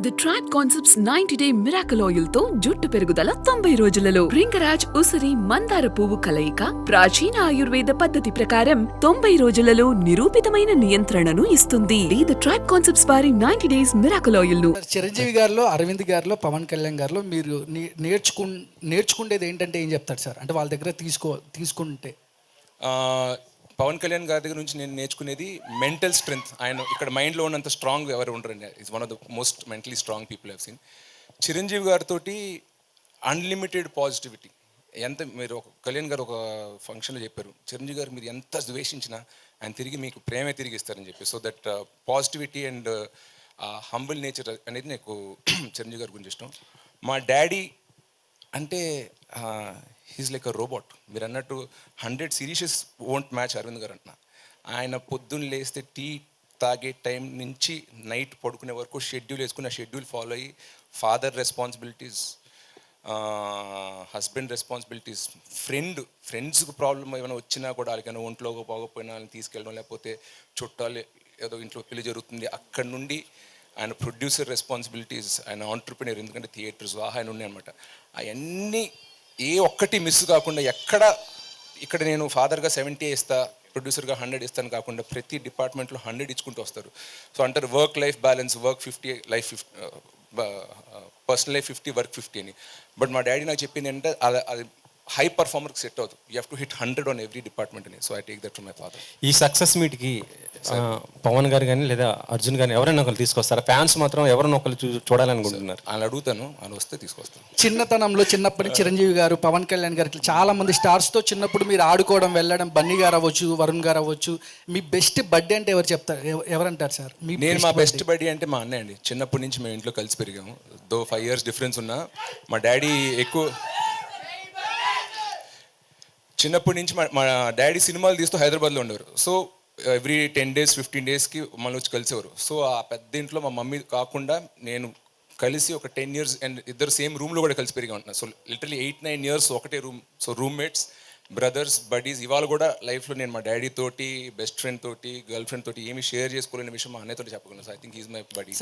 The tribe concepts 90-డే miracle oil తో జుట్టు పెరుగుదల 90 రోజులలో భృంగరాజ్ ఉసిరి మందార పువ్వు కలయిక ప్రాచీన ఆయుర్వేద పద్ధతి ప్రకారం 90 రోజులలో నిరూపితమైన నియంత్రణను ఇస్తుంది. ది ట్రైబ్ కాన్సెప్ట్స్ వారి 90 డేస్ మిరాకల్ ఆయిల్ ను చిరంజీవి గారిలో, అరవింద్ గారిలో, పవన్ కళ్యాణ్ గారిలో మీరు నేర్చుకునేది ఏంటంటే ఏం చెప్తారు సార్? అంటే వాళ్ళ దగ్గర తీసుకుంటే పవన్ కళ్యాణ్ గారి దగ్గర నుంచి నేను నేర్చుకునేది మెంటల్ స్ట్రెంగ్త్. ఆయన ఇక్కడ మైండ్లో ఉన్నంత స్ట్రాంగ్ ఎవరు ఉండరండి. It's one of the most mentally strong people have seen. Chiranjeevi గారితో అన్లిమిటెడ్ పాజిటివిటీ. ఎంత మీరు ఒక కళ్యాణ్ గారు ఒక ఫంక్షన్లో చెప్పారు, చిరంజీవి గారు మీరు ఎంత ద్వేషించినా ఆయన తిరిగి మీకు ప్రేమే తిరిగి ఇస్తారని చెప్పి. So that positivity and humble nature అనేది నాకు చిరంజీవి గారి గురించి ఇష్టం. మా డాడీ అంటే హీస్ లైక్ అ రోబోట్. మీరు అన్నట్టు 100 సిరీసెస్ వోంట్ మ్యాచ్ అరవింద్ గారు అంటున్నా. ఆయన పొద్దున్న లేస్తే టీ తాగే టైం నుంచి నైట్ పడుకునే వరకు షెడ్యూల్ వేసుకుని ఆ షెడ్యూల్ ఫాలో అయ్యి ఫాదర్ రెస్పాన్సిబిలిటీస్, హస్బెండ్ రెస్పాన్సిబిలిటీస్, ఫ్రెండ్స్కి ప్రాబ్లం ఏమైనా వచ్చినా కూడా వాళ్ళకైనా ఒంట్లో పోకపోయినా వాళ్ళని తీసుకెళ్ళడం, లేకపోతే చుట్టాలు ఏదో ఇంట్లో పెళ్లి జరుగుతుంది అక్కడి నుండి ఆయన ప్రొడ్యూసర్ రెస్పాన్సిబిలిటీస్, ఆయన ఆంటర్ప్రినర్, ఎందుకంటే థియేటర్స్ ఆయన ఉన్నాయి అనమాట. అవన్నీ ఏ ఒక్కటి మిస్ కాకుండా ఇక్కడ నేను ఫాదర్గా 70 ఇస్తా, ప్రొడ్యూసర్గా 100 ఇస్తాను కాకుండా ప్రతి డిపార్ట్మెంట్లో 100 ఇచ్చుకుంటూ వస్తారు. సో అంటారు work life balance, work 50, life 50, personal life 50, work 50 అని. బట్ మా డాడీ నాకు చెప్పింది ఏంటంటే అది హై పర్ఫార్మర్కి సెట్ అవుతుంది. You have to hit 100 on every department అని. So I take that from my father. ఈ సక్సెస్ మీట్కి పవన్ గారు కానీ లేదా అర్జున్ కానీ ఎవరైనా ఒకరు తీసుకొస్తారా? ఫ్యాన్స్ మాత్రం ఎవరైనా ఒకరు చూడాలనుకుంటున్నారు. ఆయన అడుగుతాను, ఆయన వస్తే తీసుకొస్తాను. చిన్నతనంలో చిన్నప్పటి చిరంజీవి గారు, పవన్ కళ్యాణ్ గారు, చాలా మంది స్టార్స్తో చిన్నప్పుడు మీరు ఆడుకోవడం, వెళ్ళడం, బన్నీ గారు అవ్వచ్చు, వరుణ్ గారు అవ్వచ్చు, మీ బెస్ట్ బర్త్డే అంటే ఎవరంటారు సార్? నేను మా బెస్ట్ బర్త్డే అంటే మా అన్నయ్య అండి. చిన్నప్పటి నుంచి మేము ఇంట్లో కలిసి పెరిగాము. దో 5 years డిఫరెన్స్ ఉన్నా మా డాడీ చిన్నప్పటి నుంచి మా డాడీ సినిమాలు తీస్తూ హైదరాబాద్లో ఉండేవారు. సో ఎవ్రీ 10 days 15 daysకి మళ్ళీ వచ్చి కలిసేవారు. సో ఆ పెద్ద ఇంట్లో మా మమ్మీ కాకుండా నేను కలిసి ఒక 10 years అండ్ ఇద్దరు సేమ్ రూమ్లో కూడా కలిసి పెరిగా ఉంటున్నాను. సో లిటరలీ 8-9 years ఒకటే room. So roommates, brothers, buddies. ఇవాళ కూడా లైఫ్లో నేను మా డాడీ తోటి, బెస్ట్ ఫ్రెండ్ తోటి, గర్ల్ ఫ్రెండ్ తోటి ఏమి షేర్ చేసుకోలేని విషయం మా అన్నయ్యతో చెప్పగలను. So I think is my body.